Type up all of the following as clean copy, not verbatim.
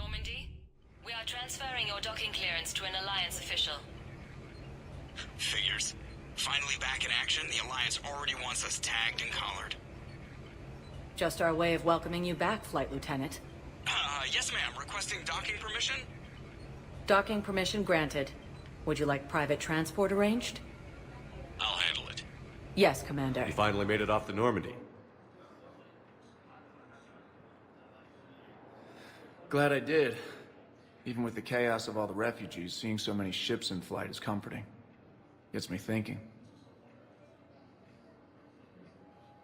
Normandy, we are transferring your docking clearance to an Alliance official. Figures. Finally back in action, the Alliance already wants us tagged and collared. Just our way of welcoming you back, Flight Lieutenant. Yes ma'am, requesting docking permission? Docking permission granted. Would you like private transport arranged? I'll handle it. Yes, Commander. You finally made it off the Normandy. Glad I did. Even with the chaos of all the refugees, seeing so many ships in flight is comforting. Gets me thinking.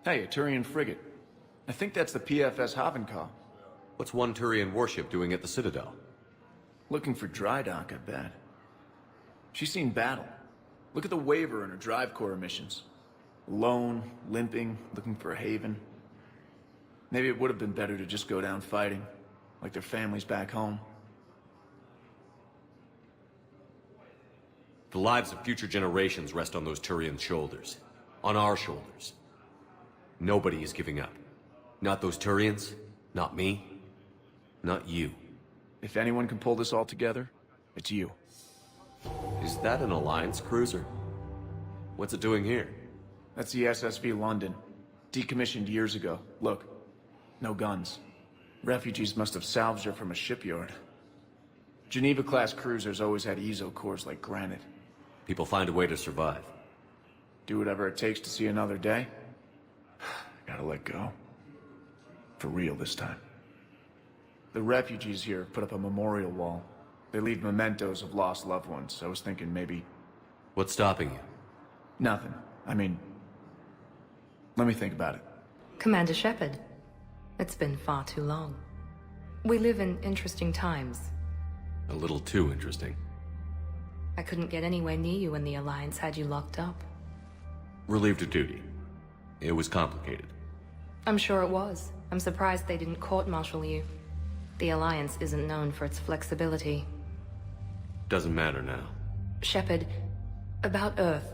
Hey, a Turian frigate. I think that's the PFS Havenkaw. What's one Turian warship doing at the Citadel? Looking for dry dock, I bet. She's seen battle. Look at the waiver in her drive core emissions. Alone, limping, looking for a haven. Maybe it would have been better to just go down fighting, like their families back home. The lives of future generations rest on those Turian shoulders. On our shoulders. Nobody is giving up. Not those Turians, not me, not you. If anyone can pull this all together, it's you. Is that an Alliance cruiser? What's it doing here? That's the SSV London. Decommissioned years ago. Look, no guns. Refugees must have salvaged her from a shipyard. Geneva-class cruisers always had ESO cores like granite. People find a way to survive. Do whatever it takes to see another day. Gotta let go. For real this time. The refugees here put up a memorial wall. They leave mementos of lost loved ones. I was thinking maybe... What's stopping you? Nothing. I mean... Let me think about it. Commander Shepard, it's been far too long. We live in interesting times. A little too interesting. I couldn't get anywhere near you when the Alliance had you locked up. Relieved of duty. It was complicated. I'm sure it was. I'm surprised they didn't court-martial you. The Alliance isn't known for its flexibility. Doesn't matter now. Shepard, about Earth.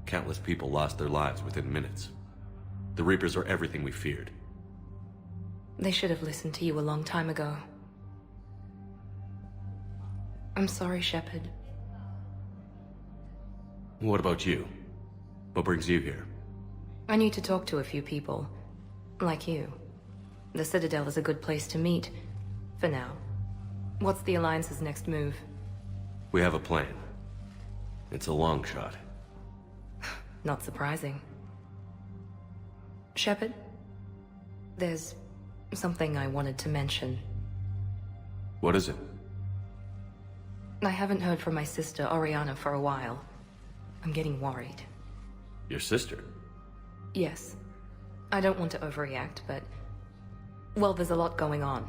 Countless people lost their lives within minutes. The Reapers are everything we feared. They should have listened to you a long time ago. I'm sorry, Shepard. What about you? What brings you here? I need to talk to a few people. Like you. The Citadel is a good place to meet. For now. What's the Alliance's next move? We have a plan. It's a long shot. Not surprising. Shepard? There's something I wanted to mention. What is it? I haven't heard from my sister, Oriana, for a while. I'm getting worried. Your sister? Yes. I don't want to overreact, but... Well, there's a lot going on.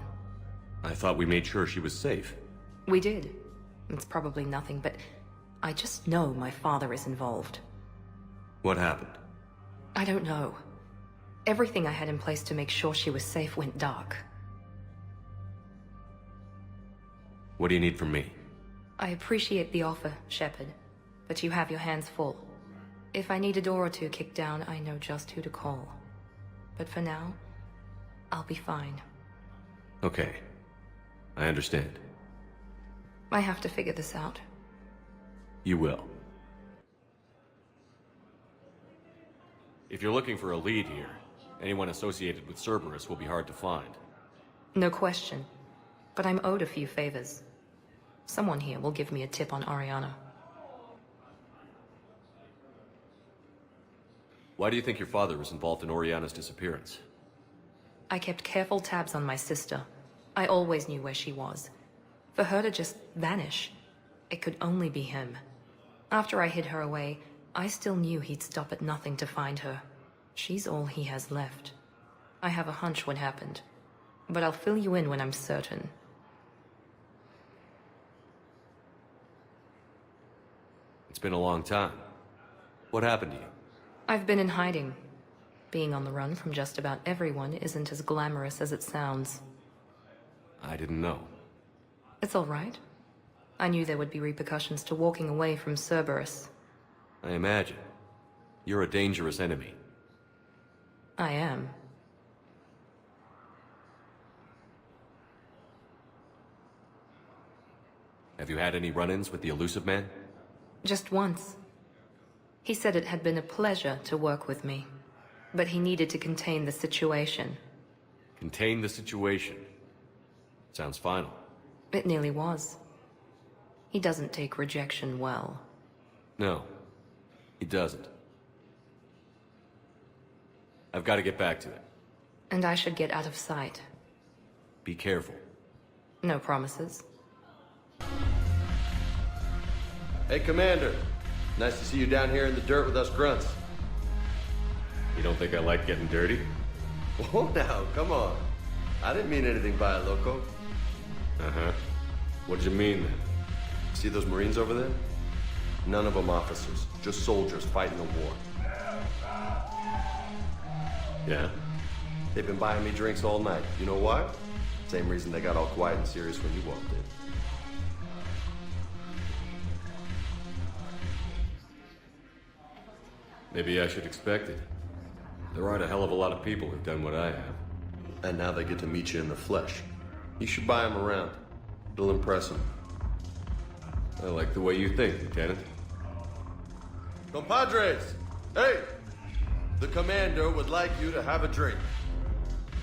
I thought we made sure she was safe. We did. It's probably nothing, but... I just know my father is involved. What happened? I don't know. Everything I had in place to make sure she was safe went dark. What do you need from me? I appreciate the offer, Shepard, but you have your hands full. If I need a door or two kicked down, I know just who to call. But for now, I'll be fine. Okay. I understand. I have to figure this out. You will. If you're looking for a lead here, anyone associated with Cerberus will be hard to find. No question. But I'm owed a few favors. Someone here will give me a tip on Oriana. Why do you think your father was involved in Oriana's disappearance? I kept careful tabs on my sister. I always knew where she was. For her to just vanish, it could only be him. After I hid her away, I still knew he'd stop at nothing to find her. She's all he has left. I have a hunch what happened, but I'll fill you in when I'm certain. It's been a long time. What happened to you? I've been in hiding. Being on the run from just about everyone isn't as glamorous as it sounds. I didn't know. It's all right. I knew there would be repercussions to walking away from Cerberus. I imagine. You're a dangerous enemy. I am. Have you had any run-ins with the elusive man? Just once. He said it had been a pleasure to work with me, but he needed to contain the situation. Contain the situation. Sounds final. It nearly was. He doesn't take rejection well. No, he doesn't. I've got to get back to it. And I should get out of sight. Be careful. No promises. Hey, Commander. Nice to see you down here in the dirt with us grunts. You don't think I like getting dirty? Whoa, now, come on. I didn't mean anything by it, loco. Uh-huh. What did you mean, then? See those Marines over there? None of them officers, just soldiers fighting the war. Yeah? They've been buying me drinks all night. You know why? Same reason they got all quiet and serious when you walked in. Maybe I should expect it. There aren't a hell of a lot of people who've done what I have. And now they get to meet you in the flesh. You should buy them around. It'll impress them. I like the way you think, Lieutenant. Compadres! Hey! The commander would like you to have a drink.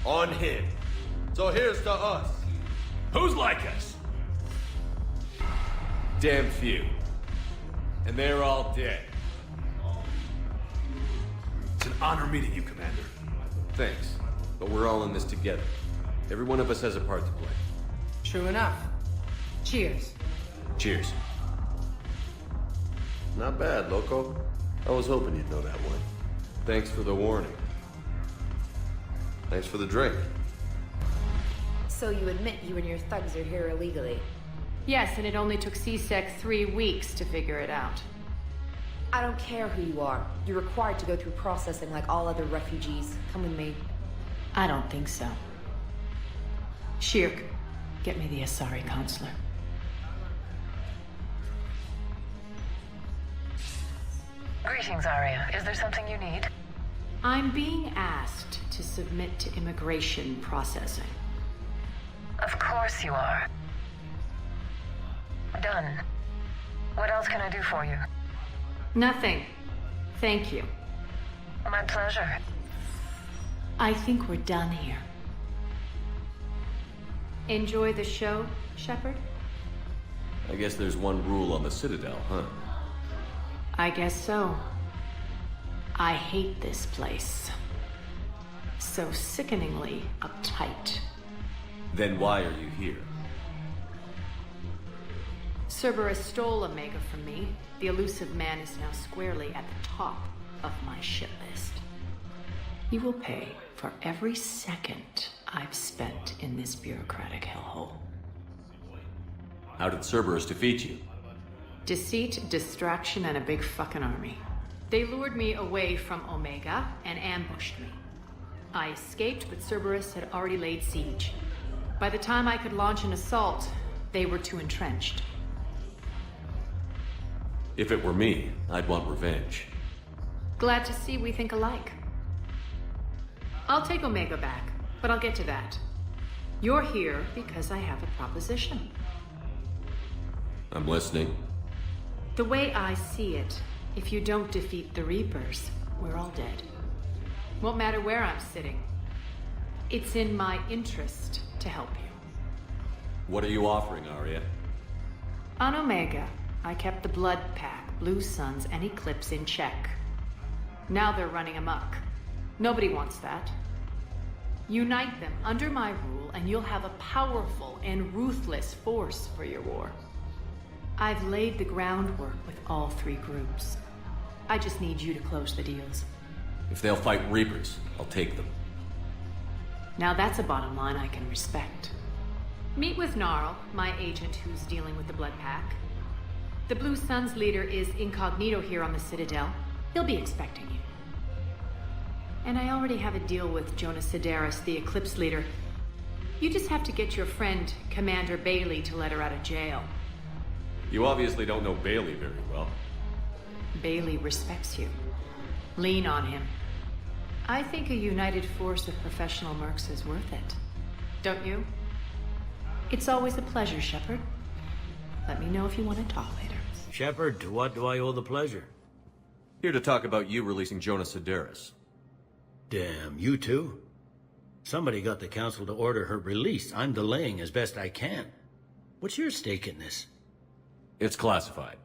On him. So here's to us. Who's like us? Damn few. And they're all dead. It's an honor meeting you, Commander. Thanks. But we're all in this together. Every one of us has a part to play. True enough. Cheers. Cheers. Not bad, loco. I was hoping you'd know that one. Thanks for the warning. Thanks for the drink. So you admit you and your thugs are here illegally? Yes, and it only took CSEC 3 weeks to figure it out. I don't care who you are. You're required to go through processing like all other refugees. Come with me. I don't think so. Shirk, get me the Asari counselor. Greetings, Arya. Is there something you need? I'm being asked to submit to immigration processing. Of course you are. Done. What else can I do for you? Nothing. Thank you. My pleasure. I think we're done here. Enjoy the show, Shepard? I guess there's one rule on the Citadel, huh? I guess so. I hate this place. So sickeningly uptight. Then why are you here? Cerberus stole Omega from me. The elusive man is now squarely at the top of my shit list. You will pay for every second I've spent in this bureaucratic hellhole. How did Cerberus defeat you? Deceit, distraction, and a big fucking army. They lured me away from Omega and ambushed me. I escaped, but Cerberus had already laid siege. By the time I could launch an assault, they were too entrenched. If it were me, I'd want revenge. Glad to see we think alike. I'll take Omega back, but I'll get to that. You're here because I have a proposition. I'm listening. The way I see it, if you don't defeat the Reapers, we're all dead. Won't matter where I'm sitting. It's in my interest to help you. What are you offering, Arya? On Omega, I kept the Blood Pack, Blue Suns, and Eclipse in check. Now they're running amok. Nobody wants that. Unite them under my rule, and you'll have a powerful and ruthless force for your war. I've laid the groundwork with all 3 groups. I just need you to close the deals. If they'll fight Reapers, I'll take them. Now that's a bottom line I can respect. Meet with Gnarl, my agent who's dealing with the Blood Pack. The Blue Suns leader is incognito here on the Citadel. He'll be expecting you. And I already have a deal with Jonas Sidaris, the Eclipse leader. You just have to get your friend, Commander Bailey, to let her out of jail. You obviously don't know Bailey very well. Bailey respects you. Lean on him. I think a united force of professional mercs is worth it. Don't you? It's always a pleasure, Shepard. Let me know if you want to talk later. Shepard, to what do I owe the pleasure? Here to talk about you releasing Jonas Sedaris. Damn, you too? Somebody got the council to order her release. I'm delaying as best I can. What's your stake in this? It's classified.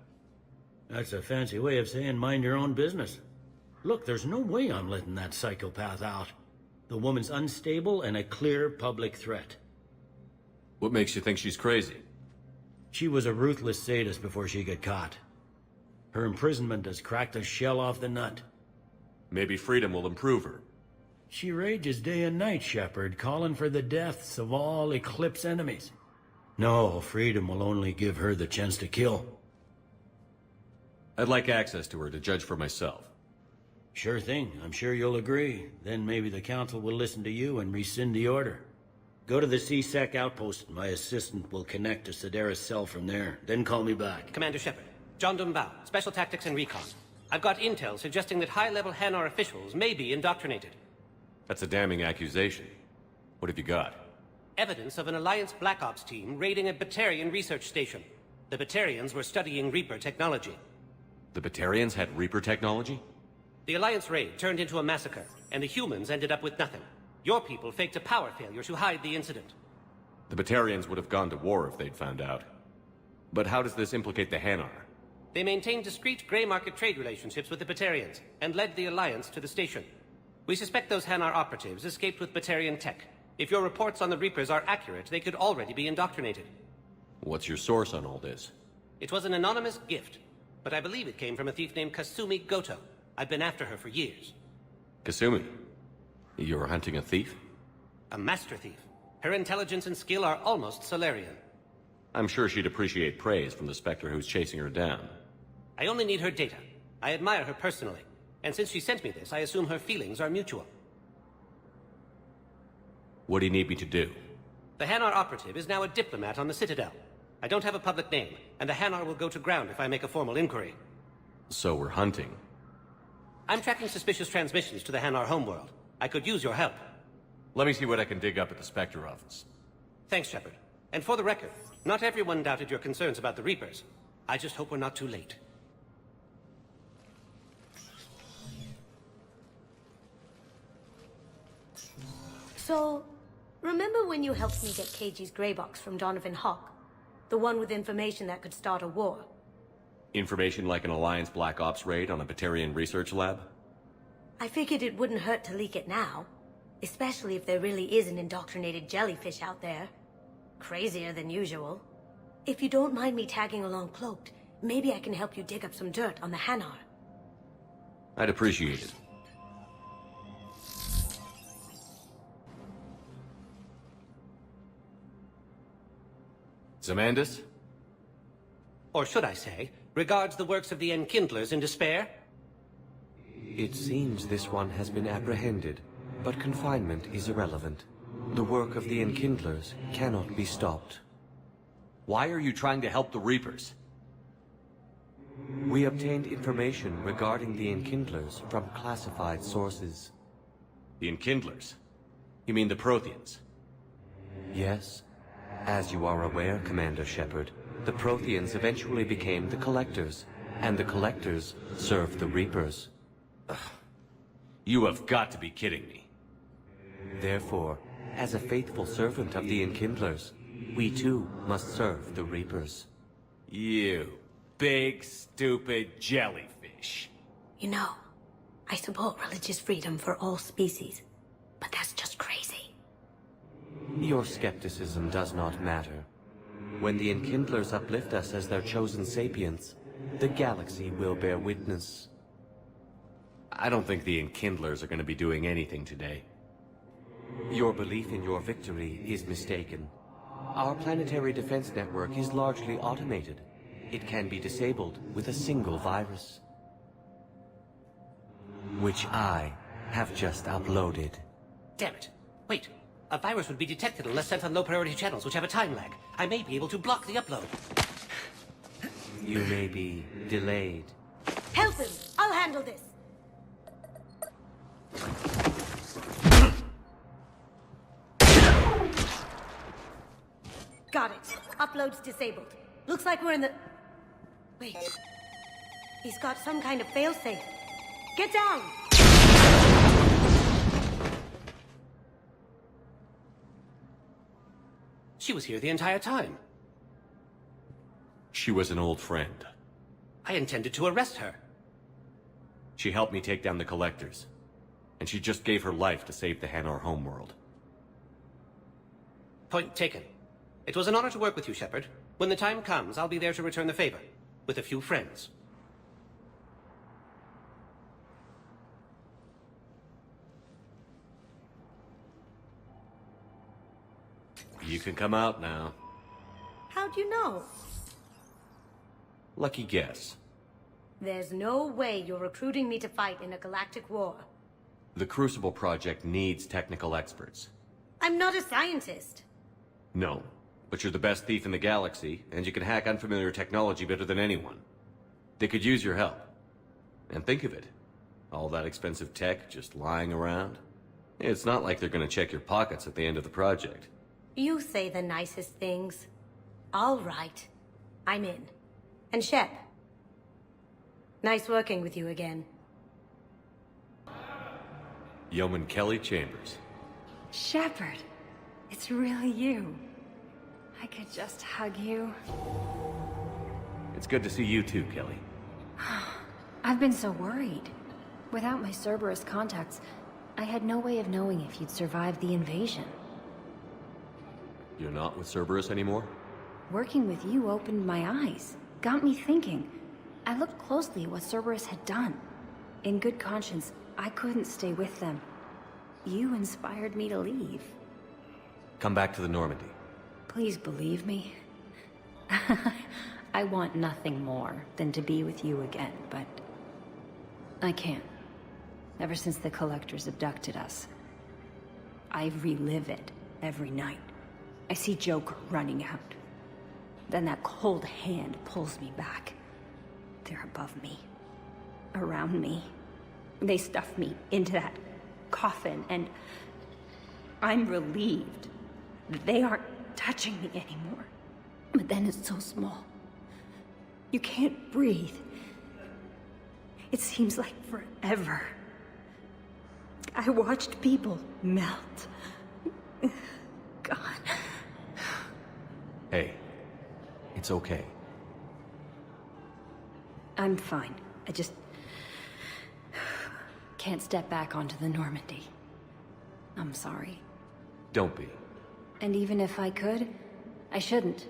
That's a fancy way of saying mind your own business. Look, there's no way I'm letting that psychopath out. The woman's unstable and a clear public threat. What makes you think she's crazy? She was a ruthless sadist before she got caught. Her imprisonment has cracked the shell off the nut. Maybe freedom will improve her. She rages day and night, Shepard, calling for the deaths of all Eclipse enemies. No, freedom will only give her the chance to kill. I'd like access to her to judge for myself. Sure thing. I'm sure you'll agree. Then maybe the council will listen to you and rescind the order. Go to the C-Sec outpost. My assistant will connect to Sedaris' cell from there. Then call me back. Commander Shepard. John Dumbao, Special Tactics and Recon. I've got intel suggesting that high-level Hanar officials may be indoctrinated. That's a damning accusation. What have you got? Evidence of an Alliance Black Ops team raiding a Batarian research station. The Batarians were studying Reaper technology. The Batarians had Reaper technology? The Alliance raid turned into a massacre, and the humans ended up with nothing. Your people faked a power failure to hide the incident. The Batarians would have gone to war if they'd found out. But how does this implicate the Hanar? They maintained discreet gray market trade relationships with the Batarians, and led the Alliance to the station. We suspect those Hanar operatives escaped with Batarian tech. If your reports on the Reapers are accurate, they could already be indoctrinated. What's your source on all this? It was an anonymous gift, but I believe it came from a thief named Kasumi Goto. I've been after her for years. Kasumi? You're hunting a thief? A master thief. Her intelligence and skill are almost Solarian. I'm sure she'd appreciate praise from the Spectre who's chasing her down. I only need her data. I admire her personally. And since she sent me this, I assume her feelings are mutual. What do you need me to do? The Hanar operative is now a diplomat on the Citadel. I don't have a public name, and the Hanar will go to ground if I make a formal inquiry. So we're hunting. I'm tracking suspicious transmissions to the Hanar homeworld. I could use your help. Let me see what I can dig up at the Spectre office. Thanks, Shepard. And for the record, not everyone doubted your concerns about the Reapers. I just hope we're not too late. So, remember when you helped me get KG's grey box from Donovan Hawk? The one with information that could start a war? Information like an Alliance Black Ops raid on a Batarian research lab? I figured it wouldn't hurt to leak it now. Especially if there really is an indoctrinated jellyfish out there. Crazier than usual. If you don't mind me tagging along cloaked, maybe I can help you dig up some dirt on the Hanar. I'd appreciate it. Zamandis? Or should I say, regards the works of the Enkindlers in despair? It seems this one has been apprehended, but confinement is irrelevant. The work of the Enkindlers cannot be stopped. Why are you trying to help the Reapers? We obtained information regarding the Enkindlers from classified sources. The Enkindlers? You mean the Protheans? Yes. As you are aware, Commander Shepard, the Protheans eventually became the Collectors, and the Collectors served the Reapers. Ugh. You have got to be kidding me. Therefore, as a faithful servant of the Enkindlers, we too must serve the Reapers. You big, stupid jellyfish. You know, I support religious freedom for all species, but that's just crazy. Your skepticism does not matter. When the Enkindlers uplift us as their chosen sapients, the galaxy will bear witness. I don't think the Enkindlers are going to be doing anything today. Your belief in your victory is mistaken. Our planetary defense network is largely automated. It can be disabled with a single virus, which I have just uploaded. Damn it. Wait. A virus would be detected unless sent on low-priority channels, which have a time lag. I may be able to block the upload. You may be delayed. Help him! I'll handle this! Got it. Upload's disabled. Looks like we're in the... Wait. He's got some kind of failsafe. Get down! She was here the entire time. She was an old friend. I intended to arrest her. She helped me take down the Collectors. And she just gave her life to save the Hanar homeworld. Point taken. It was an honor to work with you, Shepard. When the time comes, I'll be there to return the favor. With a few friends. You can come out now. How'd you know? Lucky guess. There's no way you're recruiting me to fight in a galactic war. The Crucible Project needs technical experts. I'm not a scientist. No, but you're the best thief in the galaxy, and you can hack unfamiliar technology better than anyone. They could use your help. And think of it. All that expensive tech just lying around. It's not like they're gonna check your pockets at the end of the project. You say the nicest things. All right. I'm in. And Shep. Nice working with you again. Yeoman Kelly Chambers. Shepard, it's really you. I could just hug you. It's good to see you too, Kelly. I've been so worried. Without my Cerberus contacts, I had no way of knowing if you'd survived the invasion. You're not with Cerberus anymore? Working with you opened my eyes, got me thinking. I looked closely at what Cerberus had done. In good conscience, I couldn't stay with them. You inspired me to leave. Come back to the Normandy. Please believe me. I want nothing more than to be with you again, but I can't. Ever since the Collectors abducted us, I relive it every night. I see Joker running out. Then that cold hand pulls me back. They're above me, around me. They stuff me into that coffin, and I'm relieved that they aren't touching me anymore. But then it's so small. You can't breathe. It seems like forever. I watched people melt. God. Hey, it's okay. I'm fine. I just can't step back onto the Normandy. I'm sorry. Don't be. And even if I could, I shouldn't.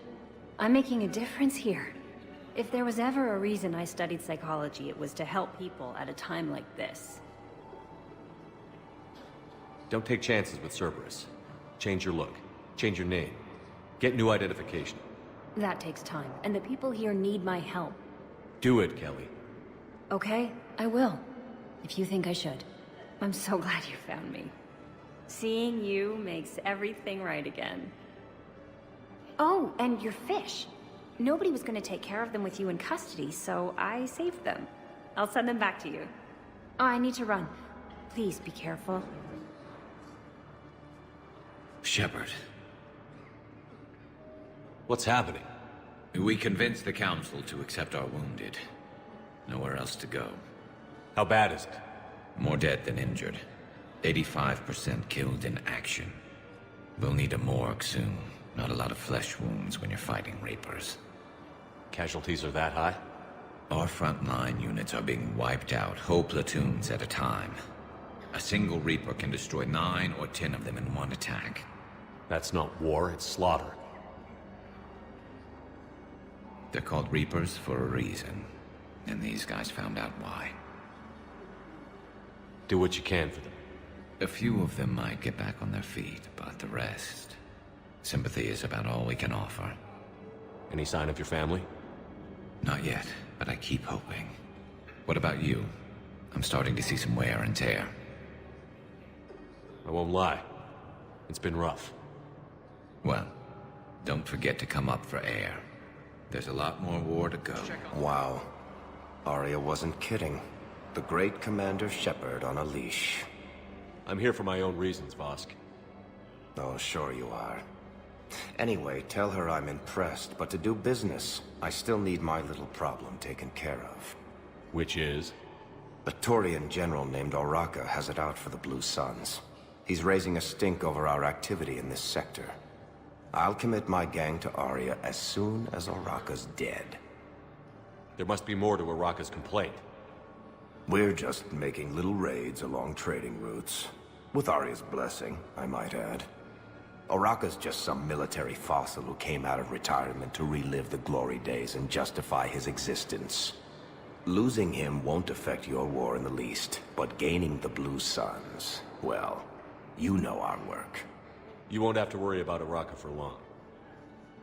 I'm making a difference here. If there was ever a reason I studied psychology, it was to help people at a time like this. Don't take chances with Cerberus. Change your look. Change your name. Get new identification. That takes time, and the people here need my help. Do it, Kelly. Okay, I will. If you think I should. I'm so glad you found me. Seeing you makes everything right again. Oh, and your fish. Nobody was going to take care of them with you in custody, so I saved them. I'll send them back to you. Oh, I need to run. Please be careful. Shepard. What's happening? We convinced the Council to accept our wounded. Nowhere else to go. How bad is it? More dead than injured. 85% killed in action. We'll need a morgue soon. Not a lot of flesh wounds when you're fighting Reapers. Casualties are that high? Our frontline units are being wiped out, whole platoons at a time. A single Reaper can destroy 9 or 10 of them in one attack. That's not war, it's slaughter. They're called Reapers for a reason. And these guys found out why. Do what you can for them. A few of them might get back on their feet, but the rest... Sympathy is about all we can offer. Any sign of your family? Not yet, but I keep hoping. What about you? I'm starting to see some wear and tear. I won't lie. It's been rough. Well, don't forget to come up for air. There's a lot more war to go. Wow. Arya wasn't kidding. The great Commander Shepard on a leash. I'm here for my own reasons, Vosk. Oh, sure you are. Anyway, tell her I'm impressed, but to do business, I still need my little problem taken care of. Which is? A Turian general named Oraka has it out for the Blue Suns. He's raising a stink over our activity in this sector. I'll commit my gang to Aria as soon as Oraka's dead. There must be more to Oraka's complaint. We're just making little raids along trading routes. With Aria's blessing, I might add. Oraka's just some military fossil who came out of retirement to relive the glory days and justify his existence. Losing him won't affect your war in the least, but gaining the Blue Suns, well, you know our work. You won't have to worry about Oraka for long.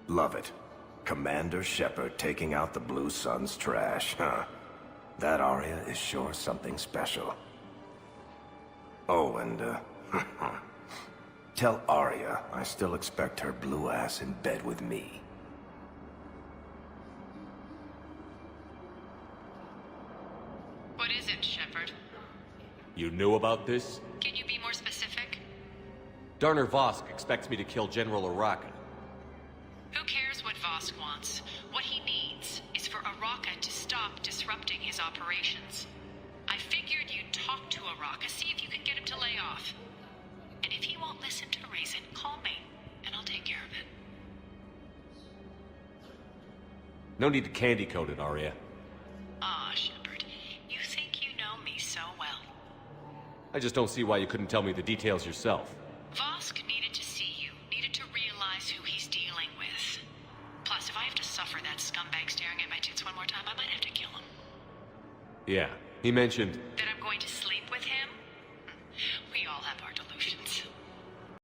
Love it. Commander Shepard taking out the Blue Suns trash, huh? That Aria is sure something special. Oh, and, tell Aria I still expect her blue ass in bed with me. What is it, Shepard? You knew about this? Can you be more specific? Darner Vosk expects me to kill General Oraka. Who cares what Vosk wants? What he needs is for Oraka to stop disrupting his operations. I figured you'd talk to Oraka, see if you can get him to lay off. And if he won't listen to reason, call me, and I'll take care of it. No need to candy coat it, Aria. Ah, Shepard, you think you know me so well. I just don't see why you couldn't tell me the details yourself. Vosk needed to see you, needed to realize who he's dealing with. Plus, if I have to suffer that scumbag staring at my tits one more time, I might have to kill him. Yeah, he mentioned...